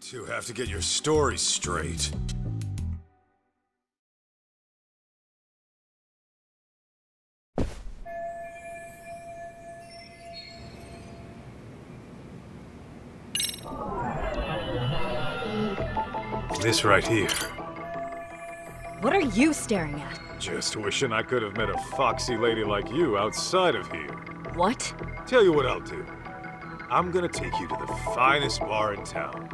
two have to get your story straight. This right here. What are you staring at? Just wishing I could have met a foxy lady like you outside of here. What? Tell you what I'll do. I'm gonna take you to the finest bar in town,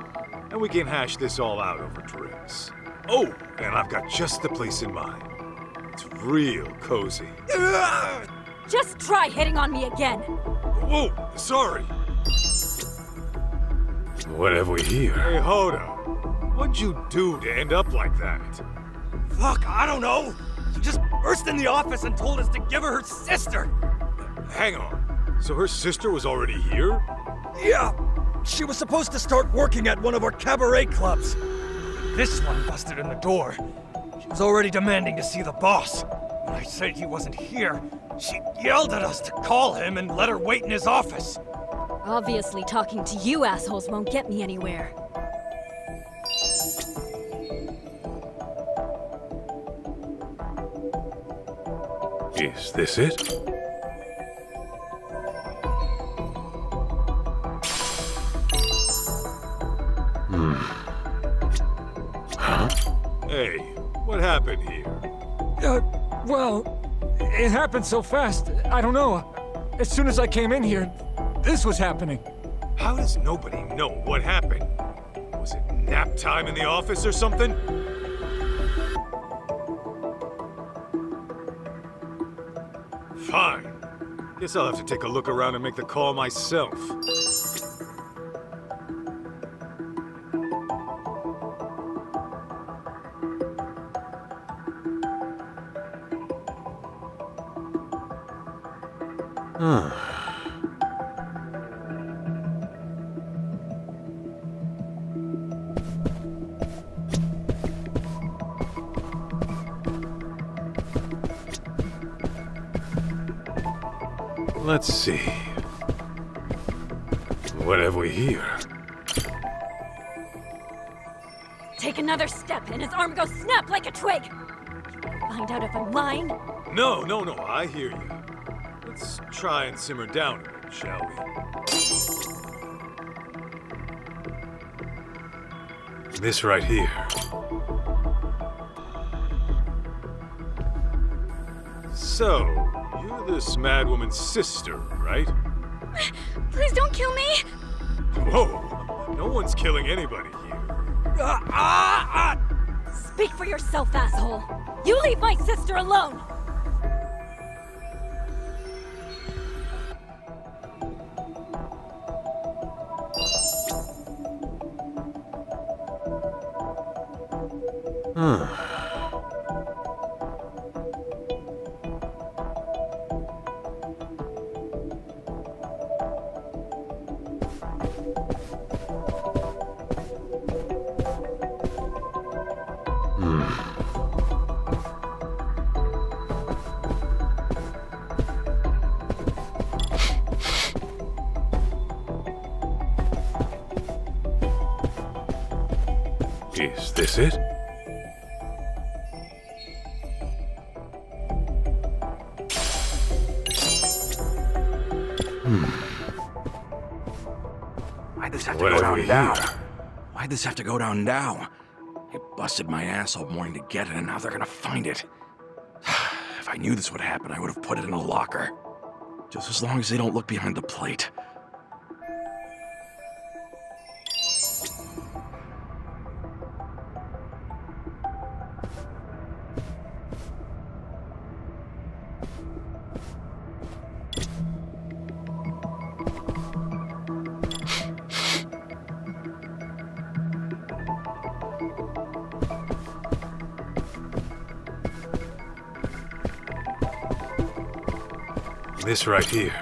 and we can hash this all out over drinks. Oh, and I've got just the place in mind. It's real cozy. Just try hitting on me again. Whoa, sorry. What have we here? Hey, Hoda. What'd you do to end up like that? Fuck, I don't know. She just burst in the office and told us to give her sister. Hang on. So her sister was already here? Yeah. She was supposed to start working at one of our cabaret clubs. This one busted in the door. She was already demanding to see the boss. When I said he wasn't here, she yelled at us to call him and let her wait in his office. Obviously, talking to you assholes won't get me anywhere. Is this it? Huh? Hey, what happened here? Well, it happened so fast. I don't know. As soon as I came in here, this was happening. How does nobody know what happened? Was it nap time in the office or something? Fine. Guess I'll have to take a look around and make the call myself. Let's see. What have we here? Take another step and his arm goes snap like a twig. Find out if I'm lying? No, I hear you. Let's try and simmer down a bit, shall we? This right here. So, you're this mad woman's sister, right? Please don't kill me! Whoa! No one's killing anybody here. Speak for yourself, asshole! You leave my sister alone! Is this it? Why'd this have to go down now? Why'd this have to go down now? They busted my ass all morning to get it, and now they're gonna find it. If I knew this would happen, I would have put it in a locker. Just as long as they don't look behind the plate. This right here.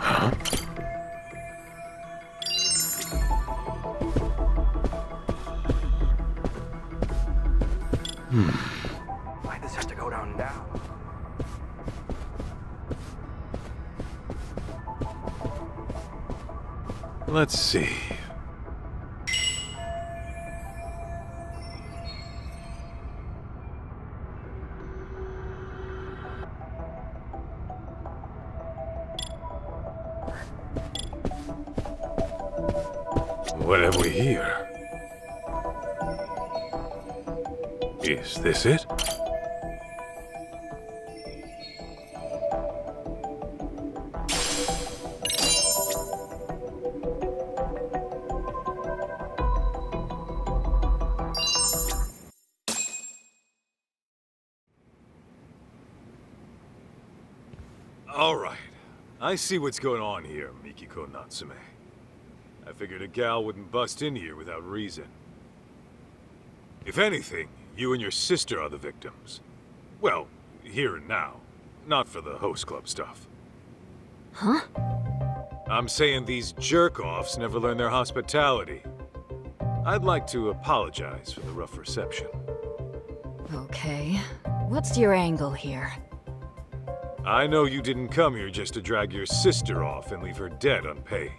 Huh? have to go down now? Let's see. What have we here? Is this it? All right. I see what's going on here, Mikiko Natsume. I figured a gal wouldn't bust in here without reason. If anything, you and your sister are the victims. Well, here and now. Not for the host club stuff. Huh? I'm saying these jerk-offs never learn their hospitality. I'd like to apologize for the rough reception. Okay. What's your angle here? I know you didn't come here just to drag your sister off and leave her dead unpaid.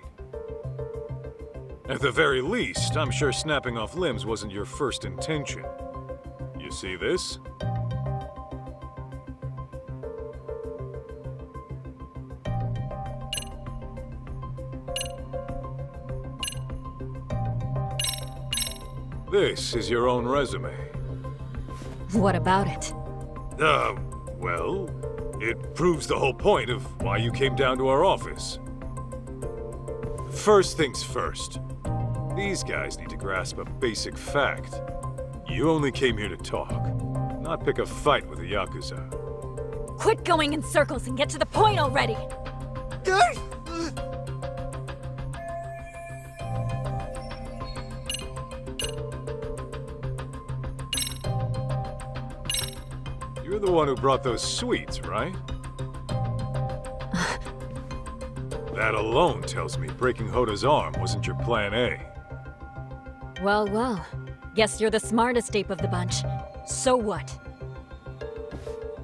At the very least, I'm sure snapping off limbs wasn't your first intention. You see this? This is your own resume. What about it? Well, it proves the whole point of why you came down to our office. First things first. These guys need to grasp a basic fact. You only came here to talk, not pick a fight with the Yakuza. Quit going in circles and get to the point already! You're the one who brought those sweets, right? That alone tells me breaking Hoda's arm wasn't your plan A. Well, well. Guess you're the smartest ape of the bunch. So what?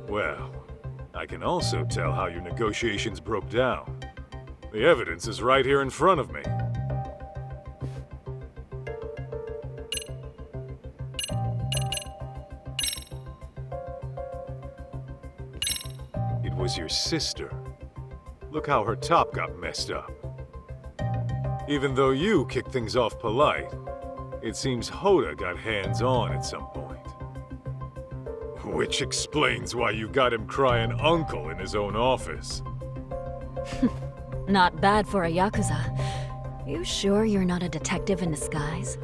Well, I can also tell how your negotiations broke down. The evidence is right here in front of me. It was your sister. Look how her top got messed up. Even though you kicked things off polite, it seems Hoda got hands-on at some point. Which explains why you got him crying uncle in his own office. Not bad for a Yakuza. You sure you're not a detective in disguise?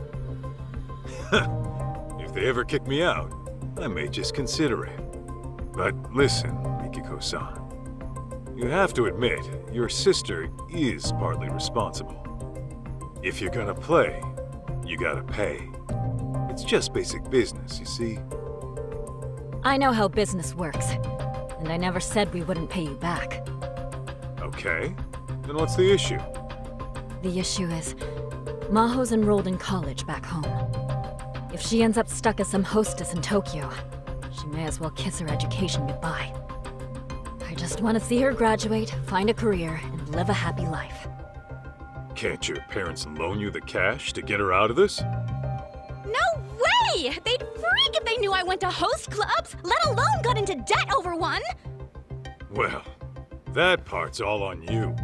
If they ever kick me out, I may just consider it. But listen, Mikiko-san. You have to admit, your sister is partly responsible. If you're gonna play, you gotta pay. It's just basic business, you see? I know how business works, and I never said we wouldn't pay you back. Okay, then what's the issue? The issue is, Maho's enrolled in college back home. If she ends up stuck as some hostess in Tokyo, she may as well kiss her education goodbye. I just want to see her graduate, find a career, and live a happy life. Can't your parents loan you the cash to get her out of this? No way! They'd freak if they knew I went to host clubs, let alone got into debt over one! Well, that part's all on you.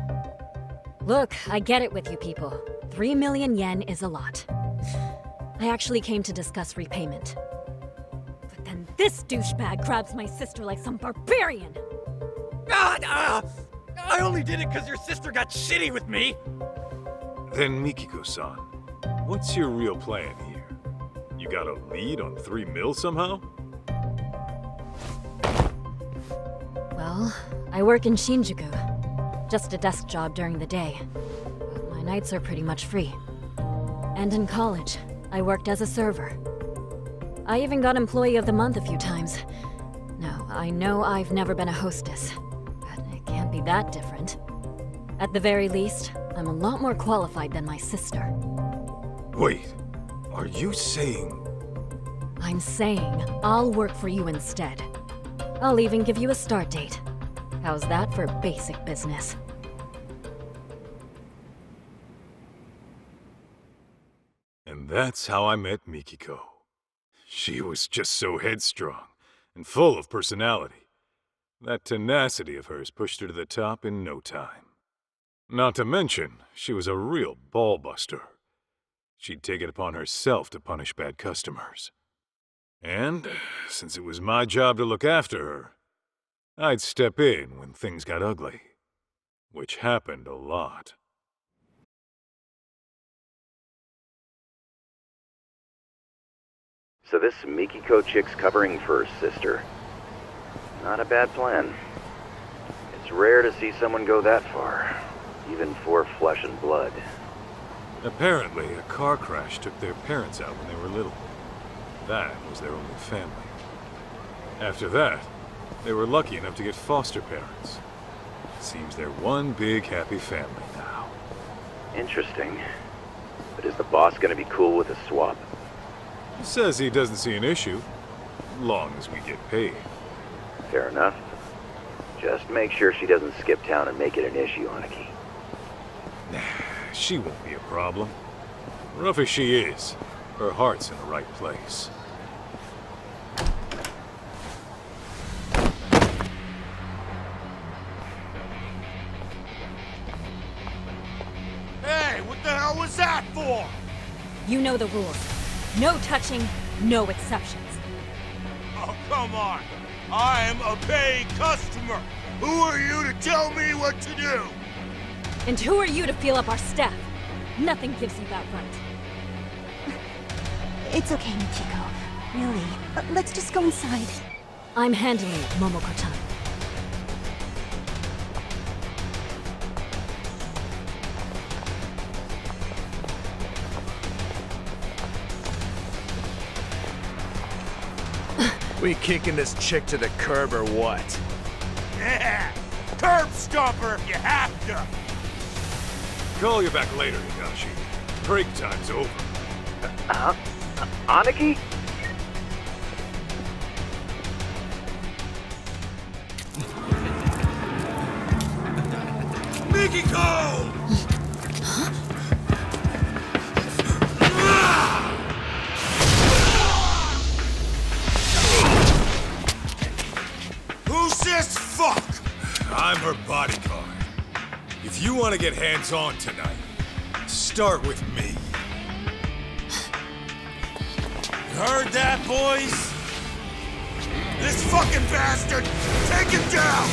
Look, I get it with you people. 3 million yen is a lot. I actually came to discuss repayment. But then this douchebag grabs my sister like some barbarian! I only did it because your sister got shitty with me! Then Mikiko-san, what's your real plan here? You got a lead on 3 mil somehow? Well, I work in Shinjuku. Just a desk job during the day. But my nights are pretty much free. And in college, I worked as a server. I even got Employee of the Month a few times. Now, I know I've never been a hostess, but it can't be that different. At the very least, I'm a lot more qualified than my sister. Wait, are you saying... I'm saying I'll work for you instead. I'll even give you a start date. How's that for basic business? And that's how I met Mikiko. She was just so headstrong and full of personality. That tenacity of hers pushed her to the top in no time. Not to mention, she was a real ball-buster. She'd take it upon herself to punish bad customers. And, since it was my job to look after her, I'd step in when things got ugly. Which happened a lot. So this Mikiko chick's covering for her sister. Not a bad plan. It's rare to see someone go that far, even for flesh and blood. Apparently, a car crash took their parents out when they were little. That was their only family. After that, they were lucky enough to get foster parents. Seems they're one big happy family now. Interesting. But is the boss gonna be cool with a swap? He says he doesn't see an issue, long as we get paid. Fair enough. Just make sure she doesn't skip town and make it an issue, Aniki. She won't be a problem. Rough as she is, her heart's in the right place. Hey, what the hell was that for? You know the rules. No touching, no exceptions. Oh, come on. I'm a paid customer. Who are you to tell me what to do? And who are you to feel up our staff? Nothing gives you that right. It's okay, Michiko. Really. Let's just go inside. I'm handling it, Momoko-chan. We kicking this chick to the curb or what? Yeah, curb stomper if you have to. Call you back later, Higashi. Break time's over. Aniki? Mikiko! Who's this fuck? I'm her bodyguard. If you want to get hands-on tonight, start with me. You heard that, boys? This fucking bastard! Take him down!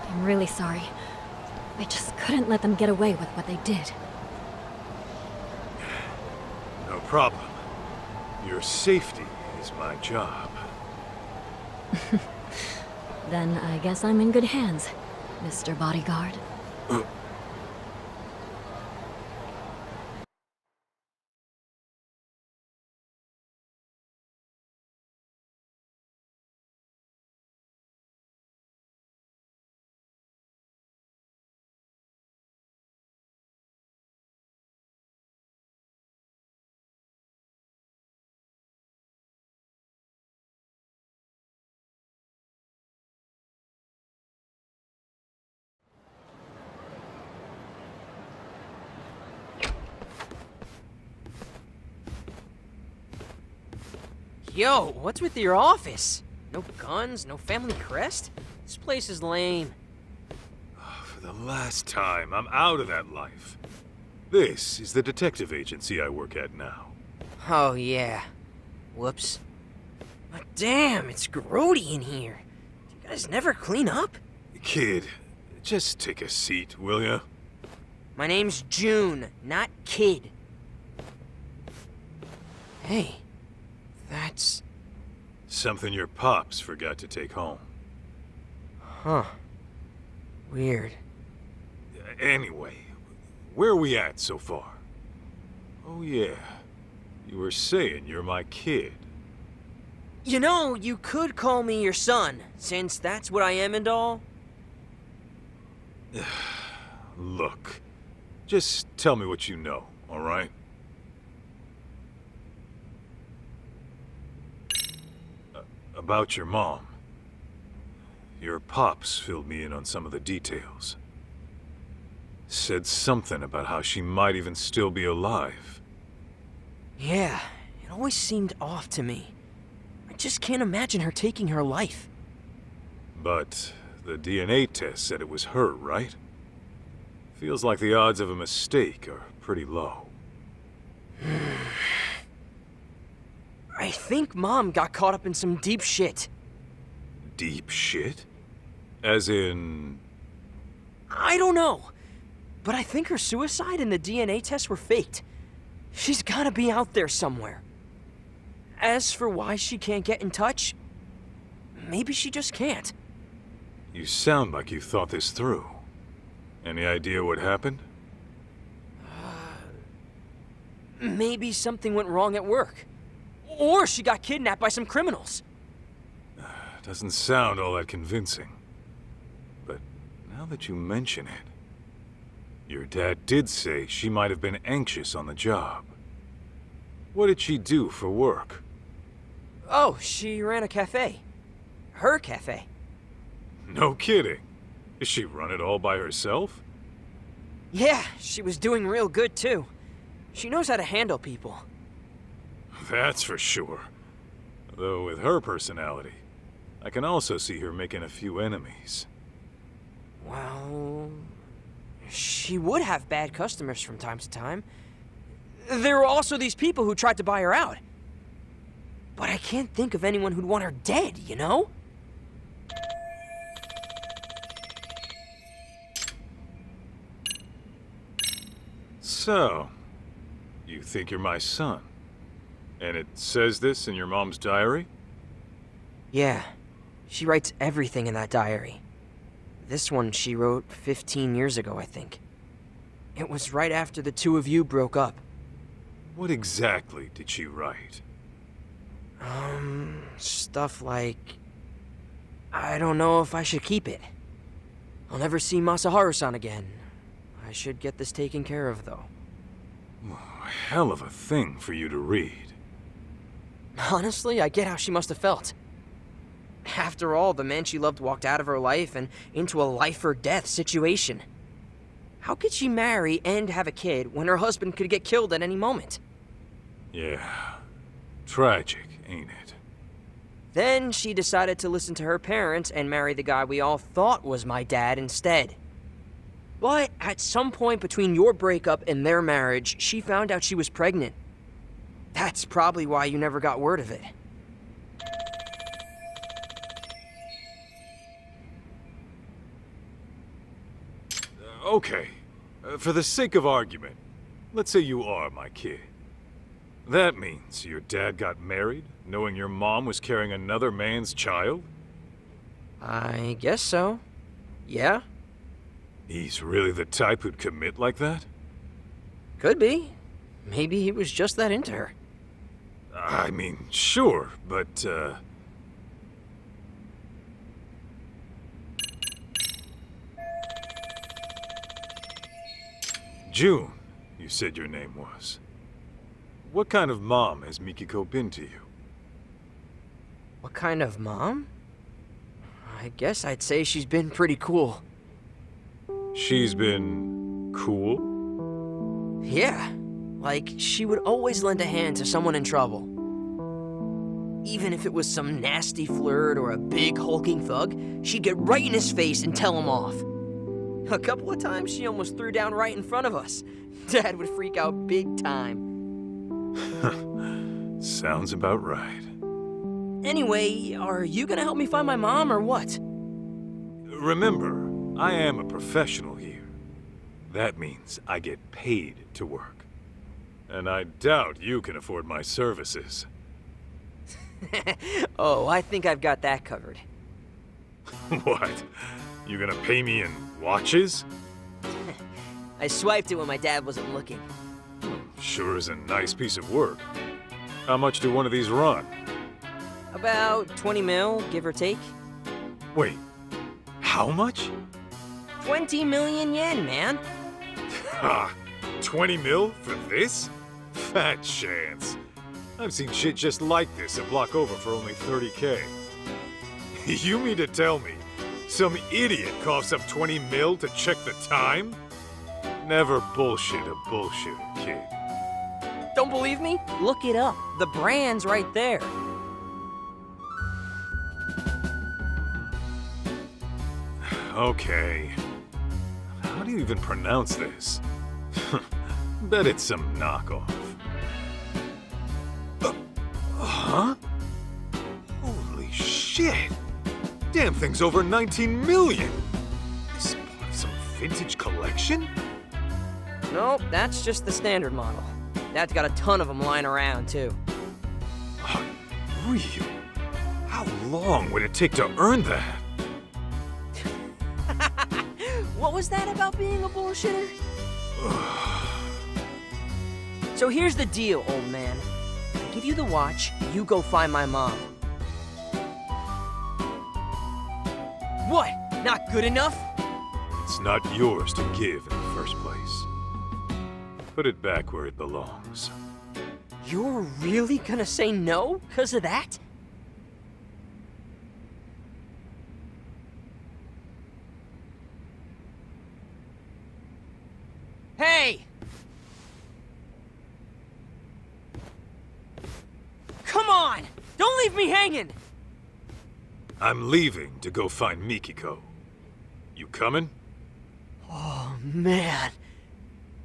I'm really sorry. I just couldn't let them get away with what they did. No problem. Your safety is my job. Then I guess I'm in good hands, Mr. Bodyguard. Yo, what's with your office? No guns, no family crest? This place is lame. For the last time, I'm out of that life. This is the detective agency I work at now. Oh, yeah. Whoops. But damn, it's grody in here. Do you guys never clean up? Kid, just take a seat, will ya? My name's June, not Kid. Hey, that's... Something your pops forgot to take home. Huh. Weird. Anyway, where are we at so far? Oh yeah, you were saying you're my kid. You know, you could call me your son, since that's what I am and all. Look, just tell me what you know, all right? About your mom. Your pops filled me in on some of the details. Said something about how she might even still be alive. Yeah, it always seemed off to me. I just can't imagine her taking her life. But the DNA test said it was her, right? Feels like the odds of a mistake are pretty low. I think Mom got caught up in some deep shit. Deep shit? As in... I don't know. But I think her suicide and the DNA tests were faked. She's gotta be out there somewhere. As for why she can't get in touch, maybe she just can't. You sound like you thought this through. Any idea what happened? Maybe something went wrong at work. Or she got kidnapped by some criminals. Doesn't sound all that convincing. But now that you mention it, your dad did say she might have been anxious on the job. What did she do for work? Oh, she ran a cafe. Her cafe. No kidding. Does she run it all by herself? Yeah, she was doing real good too. She knows how to handle people. That's for sure. Though with her personality, I can also see her making a few enemies. Well... she would have bad customers from time to time. There were also these people who tried to buy her out. But I can't think of anyone who'd want her dead, you know? So, you think you're my son? And it says this in your mom's diary? Yeah. She writes everything in that diary. This one she wrote 15 years ago, I think. It was right after the two of you broke up. What exactly did she write? Stuff like... I don't know if I should keep it. I'll never see Masaharu-san again. I should get this taken care of, though. Hell of a thing for you to read. Honestly, I get how she must have felt. After all, the man she loved walked out of her life and into a life-or-death situation. How could she marry and have a kid when her husband could get killed at any moment? Yeah. Tragic, ain't it? Then she decided to listen to her parents and marry the guy we all thought was my dad instead. But at some point between your breakup and their marriage, she found out she was pregnant. That's probably why you never got word of it. Okay. For the sake of argument, let's say you are my kid. That means your dad got married, knowing your mom was carrying another man's child? I guess so. Yeah? He's really the type who'd commit like that? Could be. Maybe he was just that into her. I mean, sure, but, June, you said your name was. What kind of mom has Mikiko been to you? What kind of mom? I guess I'd say she's been pretty cool. She's been... cool? Yeah. Like, she would always lend a hand to someone in trouble. Even if it was some nasty flirt or a big hulking thug, she'd get right in his face and tell him off. A couple of times she almost threw down right in front of us. Dad would freak out big time. Sounds about right. Anyway, are you gonna help me find my mom or what? Remember, I am a professional here. That means I get paid to work. And I doubt you can afford my services. Oh, I think I've got that covered. What? You gonna pay me in watches? I swiped it when my dad wasn't looking. Sure is a nice piece of work. How much do one of these run? About 20 mil, give or take. Wait, how much? 20 million yen, man. Ha! 20 mil for this? Fat chance. I've seen shit just like this a block over for only 30K. You mean to tell me some idiot coughs up 20 mil to check the time? Never bullshit a bullshitter, kid. Don't believe me? Look it up. The brand's right there. Okay. How do you even pronounce this? Bet it's some knockoff. Huh? Holy shit! Damn thing's over 19 million! This part of some vintage collection? Nope, that's just the standard model. Dad's got a ton of them lying around, too. Unreal. How long would it take to earn that? What was that about being a bullshitter? So here's the deal, old man. I give you the watch, you go find my mom. What? Not good enough? It's not yours to give in the first place. Put it back where it belongs. You're really gonna say no because of that? Hey! Come on! Don't leave me hanging! I'm leaving to go find Mikiko. You coming? Oh, man.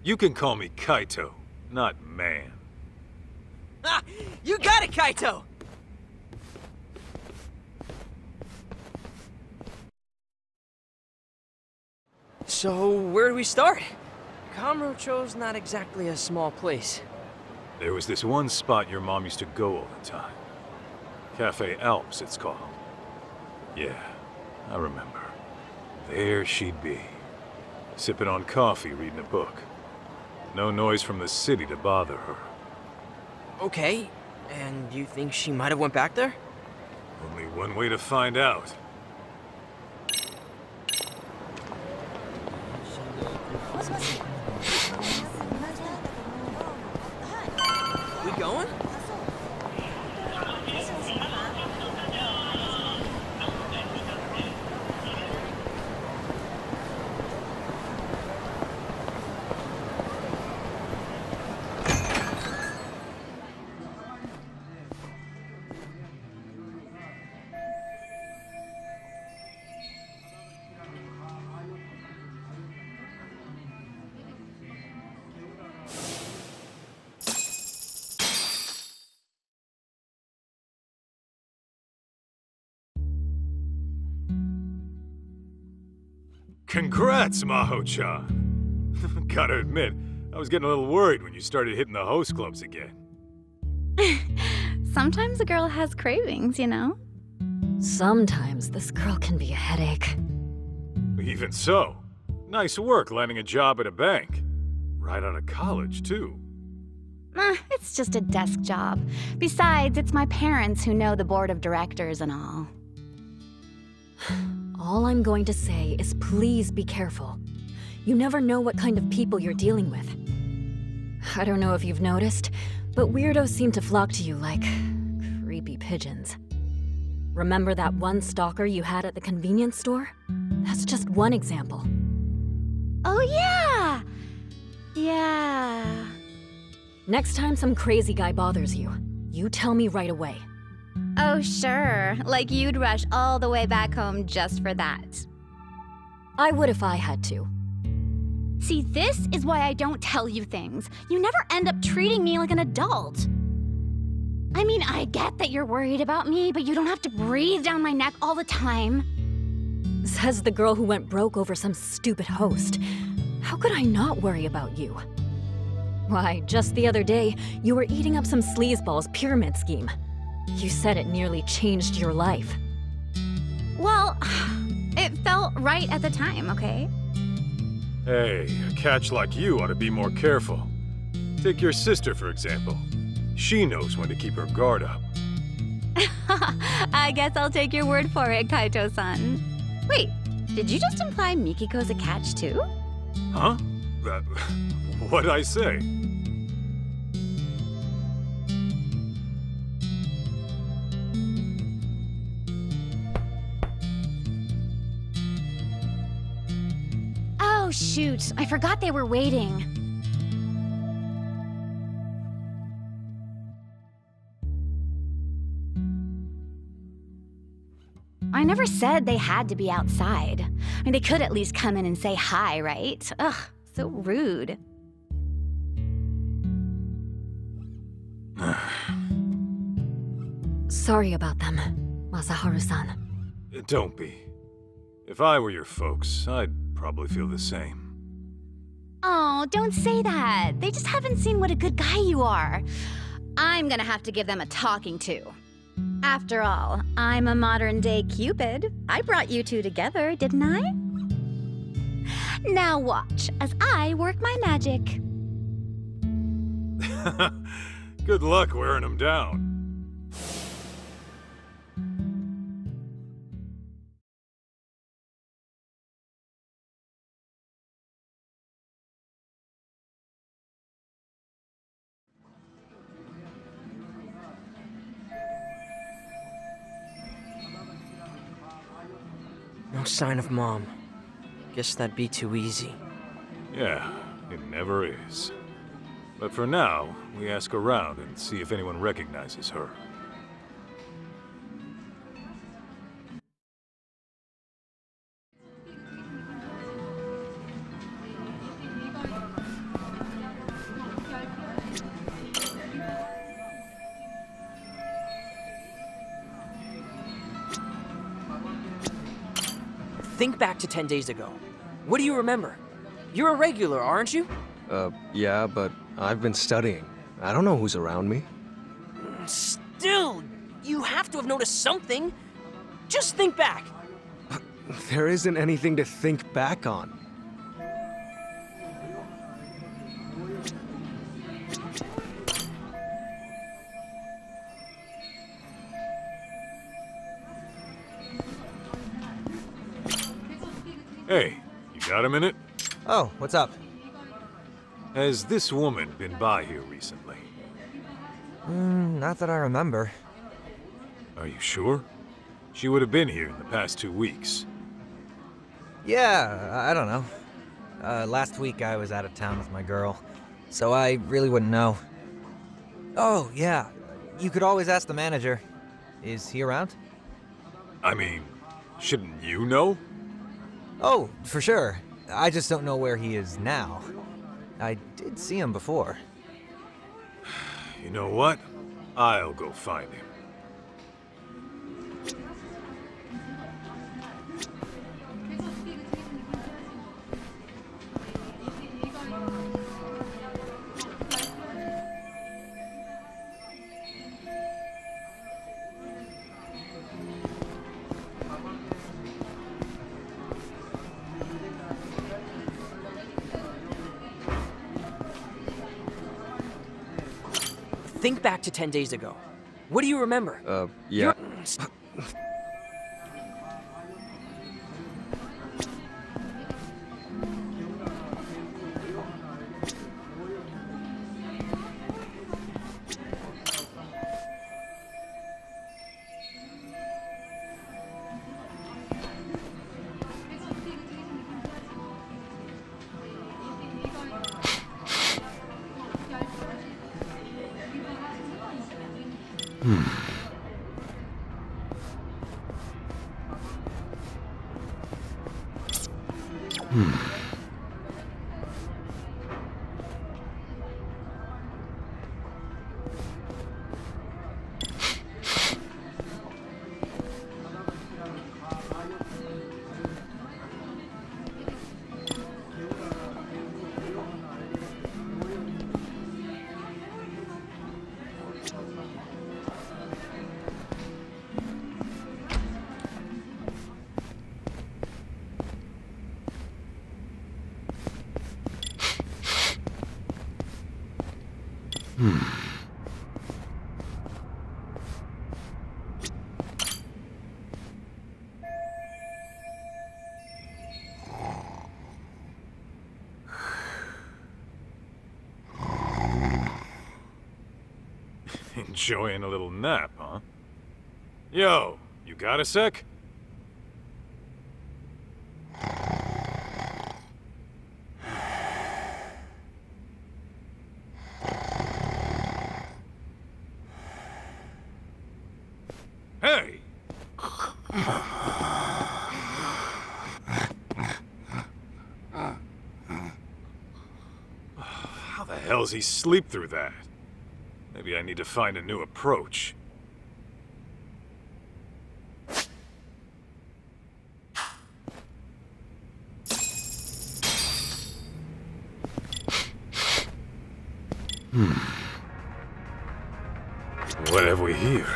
You can call me Kaito, not man. Ah, you got it, Kaito! So, where do we start? Kamurocho's not exactly a small place. There was this one spot your mom used to go all the time. Cafe Alps, it's called. Yeah, I remember. There she'd be, sipping on coffee, reading a book. No noise from the city to bother her. Okay, and you think she might have went back there? Only one way to find out. We going? Congrats, Maho-chan. Gotta admit, I was getting a little worried when you started hitting the host clubs again. Sometimes a girl has cravings, you know? Sometimes this girl can be a headache. Even so, nice work landing a job at a bank. Right out of college, too. It's just a desk job. Besides, it's my parents who know the board of directors and all. All I'm going to say is please be careful. You never know what kind of people you're dealing with. I don't know if you've noticed, but weirdos seem to flock to you like creepy pigeons. Remember that one stalker you had at the convenience store? That's just one example. Oh yeah! Yeah. Next time some crazy guy bothers you, you tell me right away. Oh, sure. Like you'd rush all the way back home just for that. I would if I had to. See, this is why I don't tell you things. You never end up treating me like an adult. I mean, I get that you're worried about me, but you don't have to breathe down my neck all the time. Says the girl who went broke over some stupid host. How could I not worry about you? Why, just the other day, you were eating up some sleazeball's pyramid scheme. You said it nearly changed your life. Well, it felt right at the time, okay? Hey, a catch like you ought to be more careful. Take your sister, for example. She knows when to keep her guard up. I guess I'll take your word for it, Kaito-san. Wait, did you just imply Mikiko's a catch too? Huh? What'd I say? Oh, shoot. I forgot they were waiting. I never said they had to be outside. I mean, they could at least come in and say hi, right? Ugh, so rude. Sorry about them, Masaharu-san. Don't be. If I were your folks, I'd probably feel the same. Oh, don't say that. They just haven't seen what a good guy you are. I'm gonna have to give them a talking to. After all, I'm a modern-day Cupid. I brought you two together, didn't I? Now watch as I work my magic. Good luck wearing them down. No sign of Mom. Guess that'd be too easy. Yeah, it never is. But for now, we ask around and see if anyone recognizes her. Think back to 10 days ago. What do you remember? You're a regular, aren't you? Yeah, but I've been studying. I don't know who's around me. Still, you have to have noticed something. Just think back. There isn't anything to think back on. Hey, you got a minute? Oh, what's up? Has this woman been by here recently? Not that I remember. Are you sure? She would have been here in the past 2 weeks. Yeah, I don't know. Last week I was out of town with my girl, so I really wouldn't know. Oh, yeah. You could always ask the manager. Is he around? I mean, shouldn't you know? Oh, for sure. I just don't know where he is now. I did see him before. You know what? I'll go find him. Think back to 10 days ago. What do you remember? Yeah. Enjoying a little nap, huh? Yo, you got a sec? Hey! How the hell's he sleep through that? Maybe I need to find a new approach. What have we here?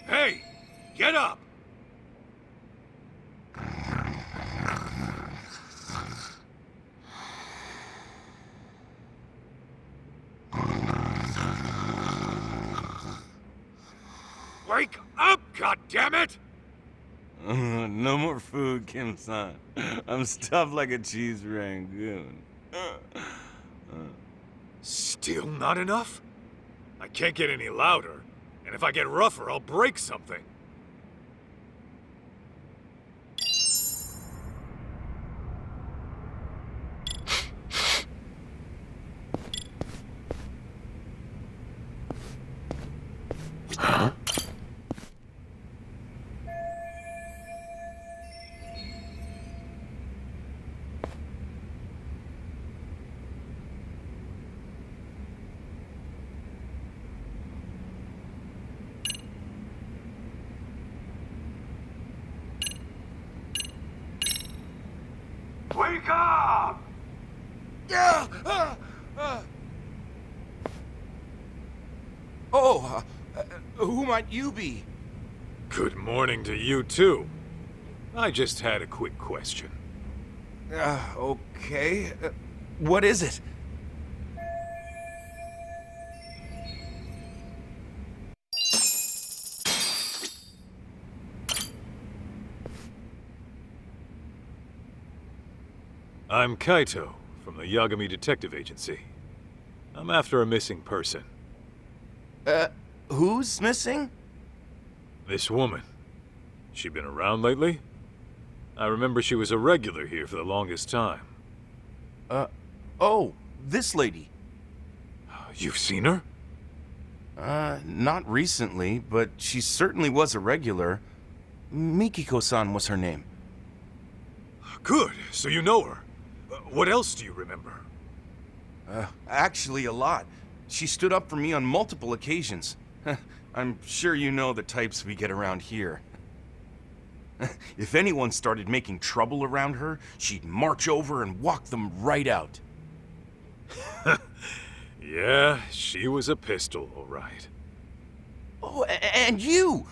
Hey! Get up! Wake up, goddammit! No more food, Kim-san. I'm stuffed like a cheese rangoon. Still not enough? I can't get any louder, and if I get rougher, I'll break something. Huh? Wake up! Oh, who might you be? Good morning to you, too. I just had a quick question. Okay. What is it? I'm Kaito, from the Yagami Detective Agency. I'm after a missing person. Who's missing? This woman. She been around lately? I remember she was a regular here for the longest time. Oh, this lady. You've seen her? Not recently, but she certainly was a regular. Mikiko-san was her name. Good, so you know her. What else do you remember? Actually, a lot. She stood up for me on multiple occasions. I'm sure you know the types we get around here. If anyone started making trouble around her, she'd march over and walk them right out. Yeah, she was a pistol, all right. Oh, and you!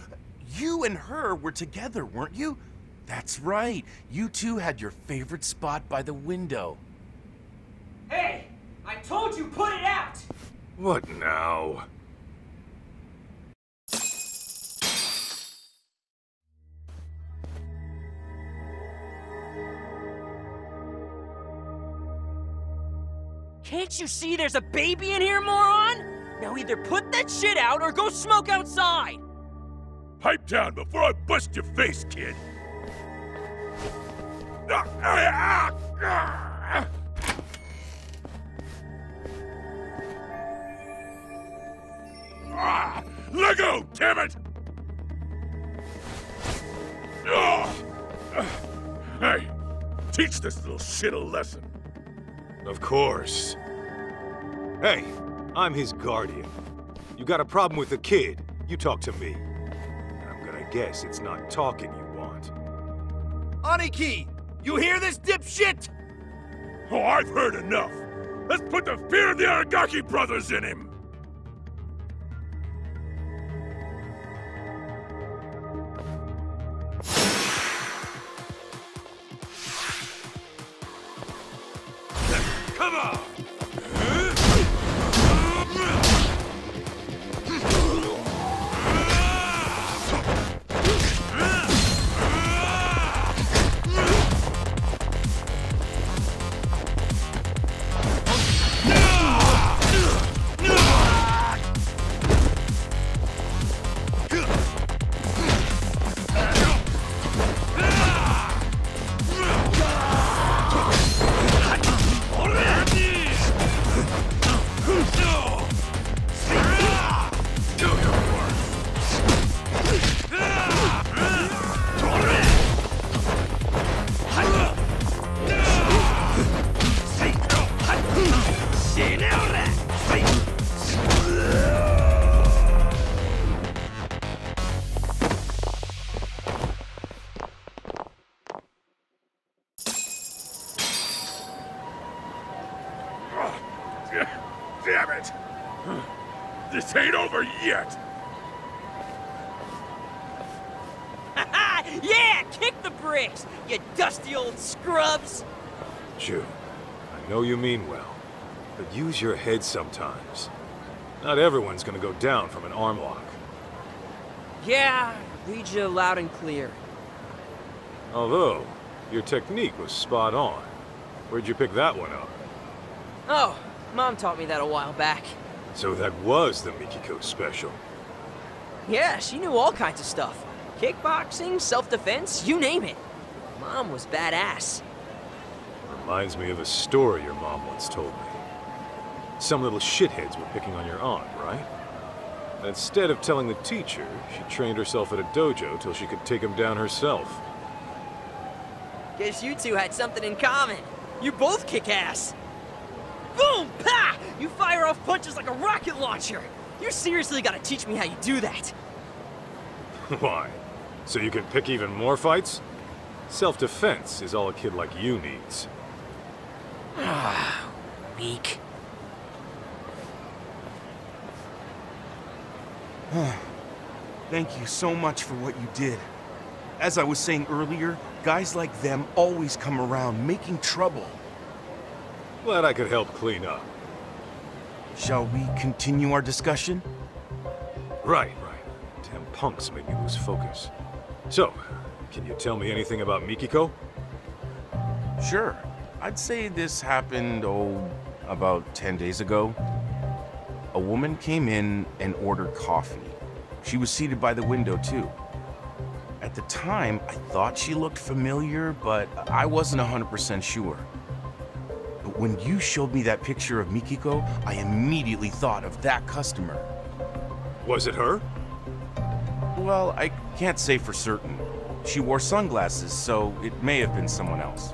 You and her were together, weren't you? That's right. You two had your favorite spot by the window. Hey! I told you, put it out! What now? Can't you see there's a baby in here, moron? Now either put that shit out or go smoke outside! Pipe down before I bust your face, kid! Let go, damn it! Hey, teach this little shit a lesson. Of course. Hey, I'm his guardian. You got a problem with the kid, you talk to me. And I'm gonna guess it's not talking you want. Aniki! You hear this, dipshit? Oh, I've heard enough. Let's put the fear of the Aragaki brothers in him. Come on! Damn it! This ain't over yet! Yeah, kick the bricks, you dusty old scrubs! June, I know you mean well, but use your head sometimes. Not everyone's gonna go down from an arm lock. Yeah, read you loud and clear. Although, your technique was spot on. Where'd you pick that one up? Oh, Mom taught me that a while back. So that was the Mikiko special. Yeah, she knew all kinds of stuff. Kickboxing, self-defense, you name it. Mom was badass. Reminds me of a story your mom once told me. Some little shitheads were picking on your aunt, right? Instead of telling the teacher, she trained herself at a dojo till she could take him down herself. Guess you two had something in common. You both kick ass. Boom! Pa! You fire off punches like a rocket launcher. You seriously gotta teach me how you do that. Why? So you can pick even more fights? Self-defense is all a kid like you needs. Weak. Thank you so much for what you did. As I was saying earlier, guys like them always come around making trouble. Glad I could help clean up. Shall we continue our discussion? Right. Damn punks made me lose focus. So, can you tell me anything about Mikiko? Sure. I'd say this happened, about 10 days ago. A woman came in and ordered coffee. She was seated by the window, too. At the time, I thought she looked familiar, but I wasn't 100% sure. But when you showed me that picture of Mikiko, I immediately thought of that customer. Was it her? Well, I can't say for certain. She wore sunglasses, so it may have been someone else.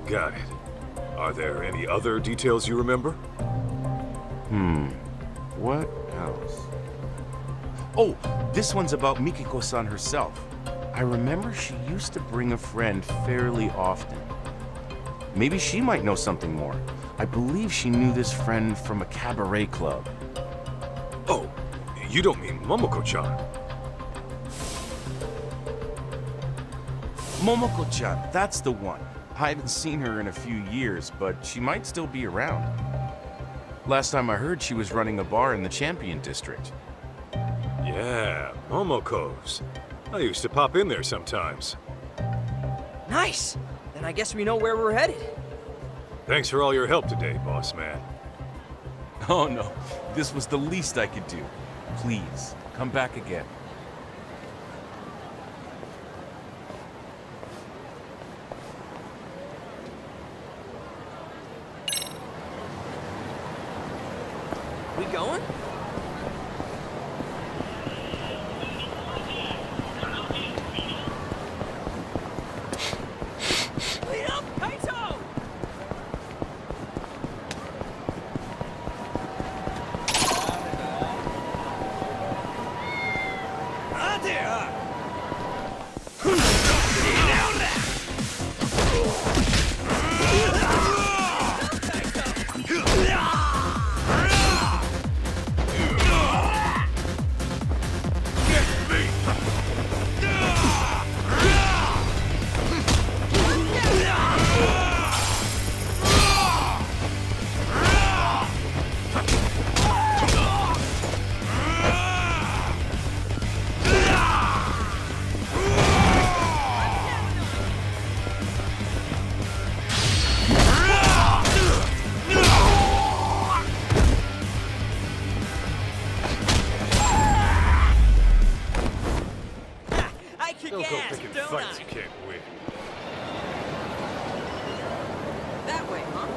Got it. Are there any other details you remember? What else? Oh, this one's about Mikiko-san herself. I remember she used to bring a friend fairly often. Maybe she might know something more. I believe she knew this friend from a cabaret club. Oh, you don't mean Momoko-chan? Momoko-chan, that's the one. I haven't seen her in a few years, but she might still be around. Last time I heard, she was running a bar in the Champion District. Yeah, Momoko's. I used to pop in there sometimes. Nice! Then I guess we know where we're headed. Thanks for all your help today, boss man. Oh no, this was the least I could do. Please, come back again. We going? Wait up, Kaito! Don't go picking fights you can't win. That way, huh?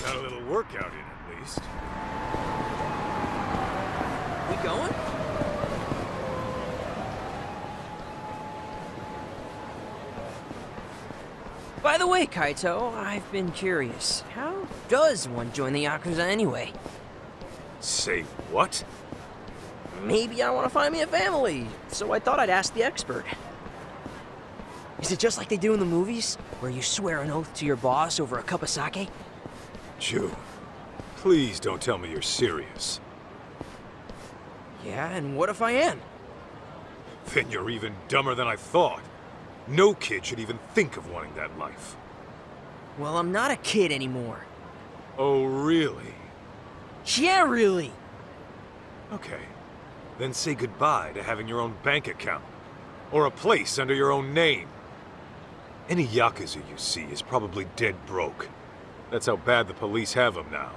Got a little workout in at least. We going? By the way, Kaito, I've been curious. How does one join the Yakuza anyway? Say what? Maybe I want to find me a family, so I thought I'd ask the expert. Is it just like they do in the movies, where you swear an oath to your boss over a cup of sake? June, please don't tell me you're serious. Yeah, and what if I am? Then you're even dumber than I thought. No kid should even think of wanting that life. Well, I'm not a kid anymore. Oh, really? Yeah, really. Okay. Then say goodbye to having your own bank account. Or a place under your own name. Any Yakuza you see is probably dead broke. That's how bad the police have them now.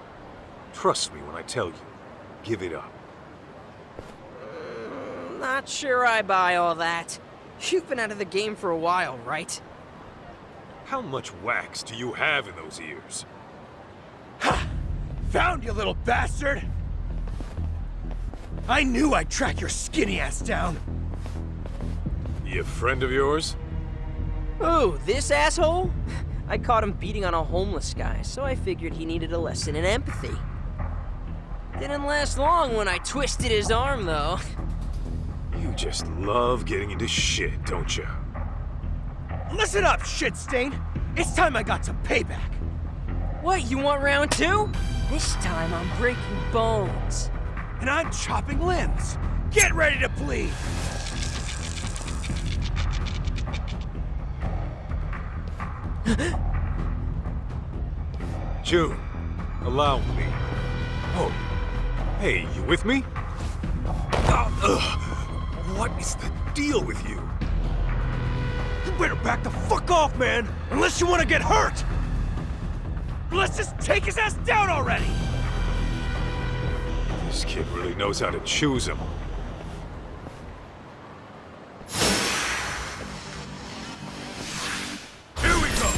Trust me when I tell you. Give it up. Not sure I buy all that. You've been out of the game for a while, right? How much wax do you have in those ears? Ha! Found you, little bastard! I knew I'd track your skinny ass down! You a friend of yours? Oh, this asshole? I caught him beating on a homeless guy, so I figured he needed a lesson in empathy. Didn't last long when I twisted his arm, though. You just love getting into shit, don't you? Listen up, shit stain! It's time I got some payback! What, you want round two? This time I'm breaking bones. And I'm chopping limbs! Get ready to bleed! June, allow me. Oh, hey, you with me? What is the deal with you? You better back the fuck off, man! Unless you want to get hurt! Let's just take his ass down already! This kid really knows how to choose him. Here we go!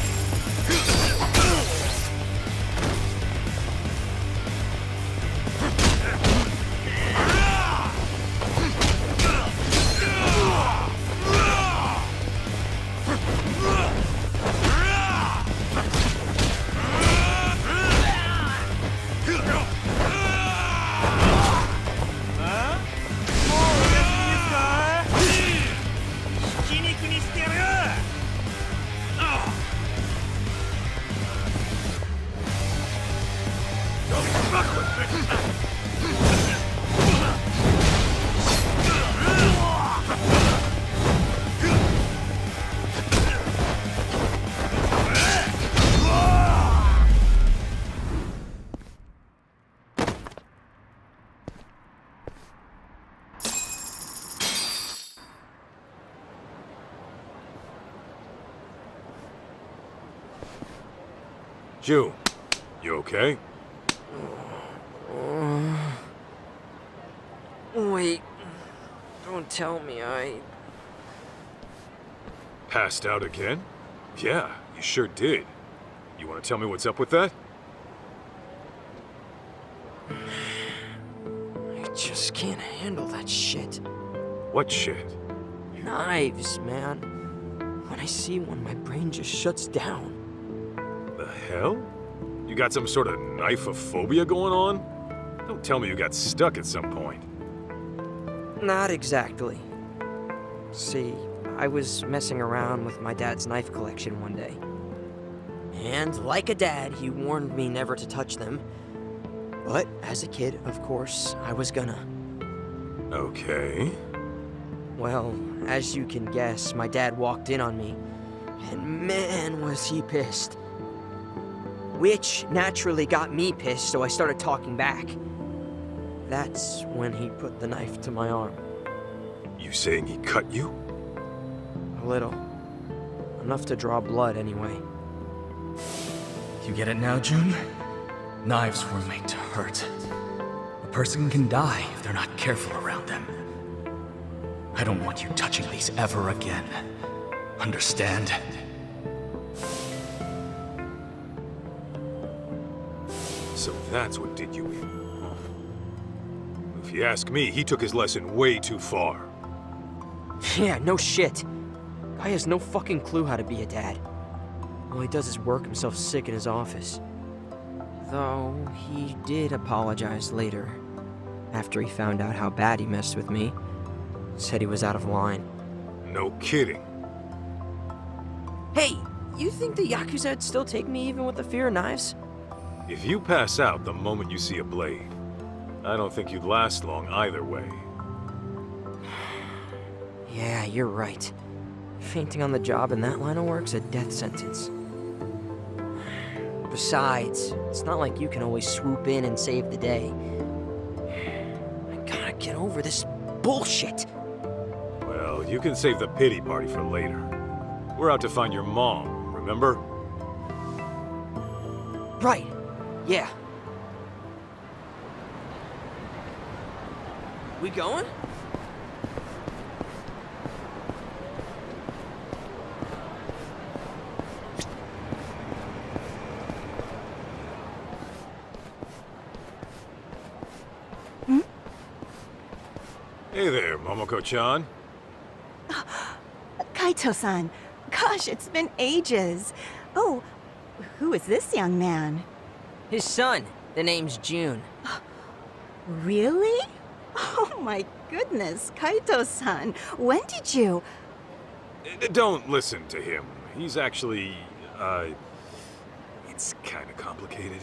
June, you okay? Wait. Don't tell me Passed out again? Yeah, you sure did. You want to tell me what's up with that? I just can't handle that shit. What shit? Knives, man. When I see one, my brain just shuts down. The hell? You got some sort of knife-phobia going on? Don't tell me you got stuck at some point. Not exactly. See, I was messing around with my dad's knife collection one day. And like a dad, he warned me never to touch them. But as a kid, of course, I was gonna. Okay. Well, as you can guess, my dad walked in on me. And man, was he pissed. Which naturally got me pissed, so I started talking back. That's when he put the knife to my arm. You saying he cut you? A little. Enough to draw blood, anyway. You get it now, June? Knives were made to hurt. A person can die if they're not careful around them. I don't want you touching these ever again. Understand? So that's what did you in. If you ask me, he took his lesson way too far. Yeah, no shit. Guy has no fucking clue how to be a dad. All he does is work himself sick in his office. Though, he did apologize later. After he found out how bad he messed with me. Said he was out of line. No kidding. Hey, you think the Yakuza'd still take me even with the fear of knives? If you pass out the moment you see a blade, I don't think you'd last long either way. Yeah, you're right. Fainting on the job in that line of work's a death sentence. Besides, it's not like you can always swoop in and save the day. I gotta get over this bullshit. Well, you can save the pity party for later. We're out to find your mom, remember? Right. Yeah. We going? Hey there, Momoko-chan. Kaito-san. Gosh, it's been ages. Oh, who is this young man? His son. The name's June. Really? Oh my goodness, Kaito-san. When did you... Don't listen to him. He's actually, it's kinda complicated.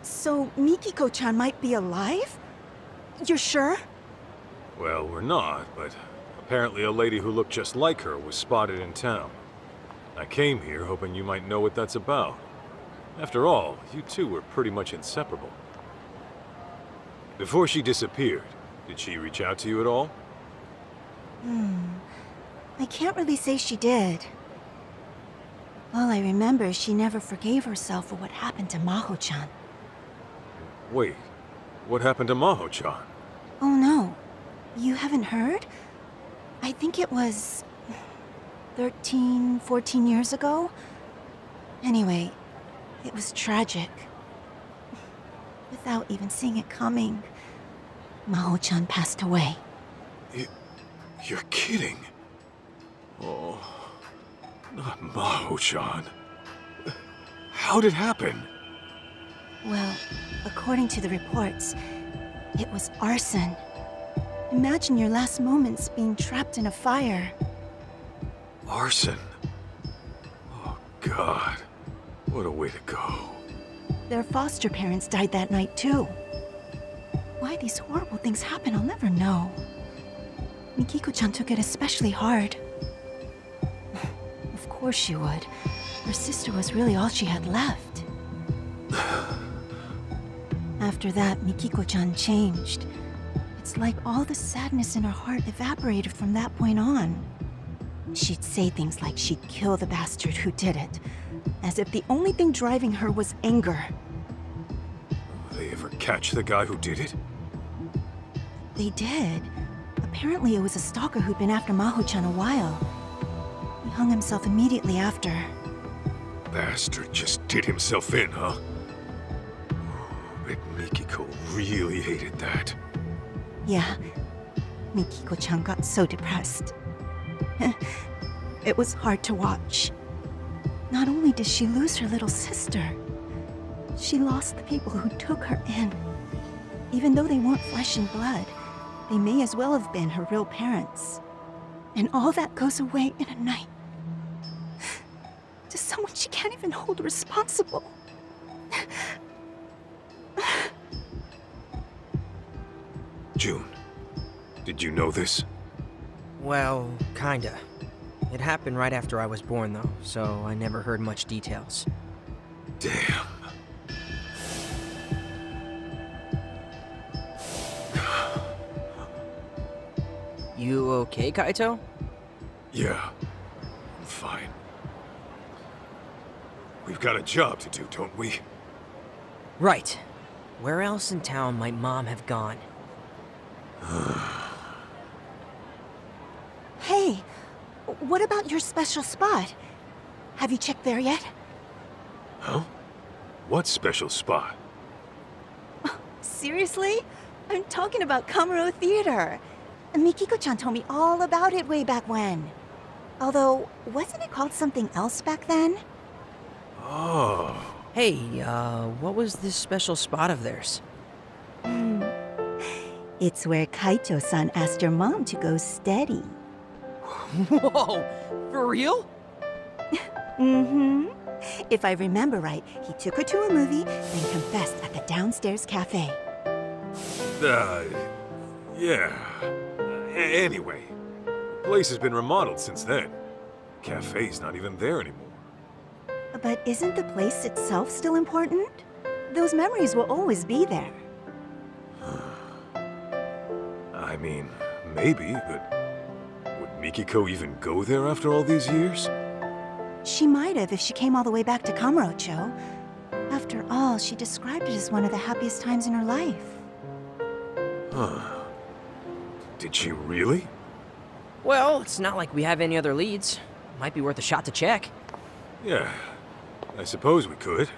So, Mikiko-chan might be alive? You're sure? Well, we're not, but apparently a lady who looked just like her was spotted in town. I came here hoping you might know what that's about. After all, you two were pretty much inseparable. Before she disappeared, did she reach out to you at all? I can't really say she did. All I remember is she never forgave herself for what happened to Maho-chan. Wait, what happened to Maho-chan? Oh no, you haven't heard? I think it was 13, 14 years ago? Anyway, it was tragic. Without even seeing it coming, Maho-chan passed away. You're kidding. Oh, not Maho-chan. How'd it happen? Well, according to the reports, it was arson. Imagine your last moments being trapped in a fire. Arson? Oh, God. What a way to go. Their foster parents died that night, too. Why these horrible things happen, I'll never know. Mikiko-chan took it especially hard. Of course she would. Her sister was really all she had left. After that, Mikiko-chan changed. It's like all the sadness in her heart evaporated from that point on. She'd say things like she'd kill the bastard who did it, as if the only thing driving her was anger. They ever catch the guy who did it? They did. Apparently it was a stalker who'd been after Maho-chan a while. He hung himself immediately after. Bastard just did himself in, huh? Bet Mikiko really hated that. Yeah. Mikiko-chan got so depressed. It was hard to watch. Not only did she lose her little sister, she lost the people who took her in. Even though they weren't flesh and blood, they may as well have been her real parents. And all that goes away in a night. To someone she can't even hold responsible. June, did you know this? Well, kinda. It happened right after I was born, though, so I never heard much details. Damn. You okay, Kaito? Yeah, I'm fine. We've got a job to do, don't we? Right. Where else in town might Mom have gone? Hey, what about your special spot? Have you checked there yet? Huh? What special spot? Seriously? I'm talking about Kamuro Theater. Mikiko-chan told me all about it way back when. Although, wasn't it called something else back then? Oh. Hey, what was this special spot of theirs? It's where Kaito-san asked your mom to go steady. Whoa! For real? Mm-hmm. If I remember right, he took her to a movie, then confessed at the downstairs cafe. Yeah. Anyway, the place has been remodeled since then. Cafe's not even there anymore. But isn't the place itself still important? Those memories will always be there. I mean, maybe, but would Mikiko even go there after all these years? She might have if she came all the way back to Kamurocho. After all, she described it as one of the happiest times in her life. Huh. Did she really? Well, it's not like we have any other leads. Might be worth a shot to check. Yeah, I suppose we could.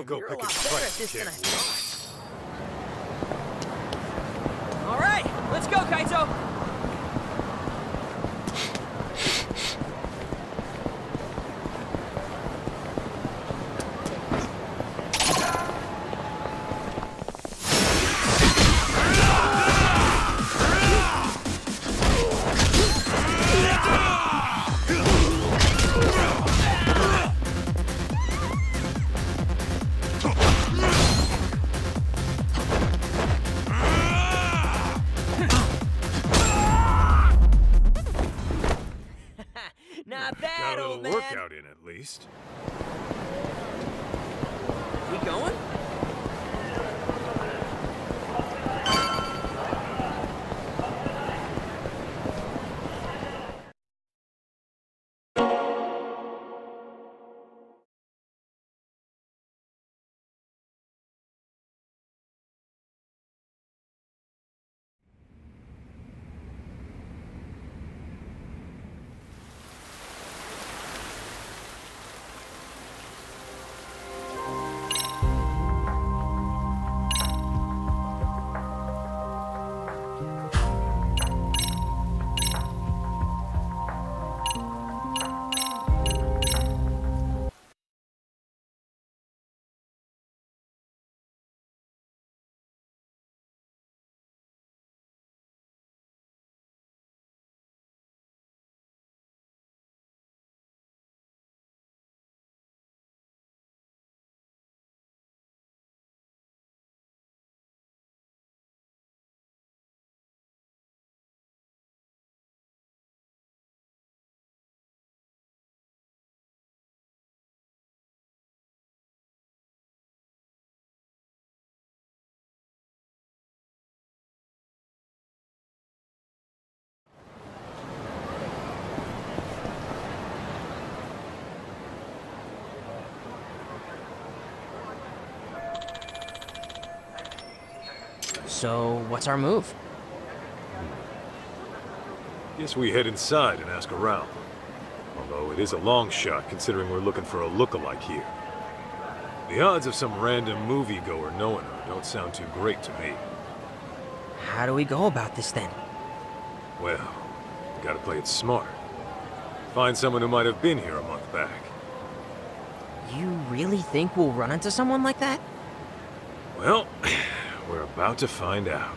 We'll go You're pick a lot a better fight, at this kid. than I thought. All right, let's go, Kaito. Not bad, Got a old little man. workout in at least. We going? So, what's our move? Guess we head inside and ask around. Although it is a long shot considering we're looking for a look-alike here. The odds of some random moviegoer knowing her don't sound too great to me. How do we go about this then? Well, gotta play it smart. Find someone who might have been here a month back. You really think we'll run into someone like that? Well, we're about to find out.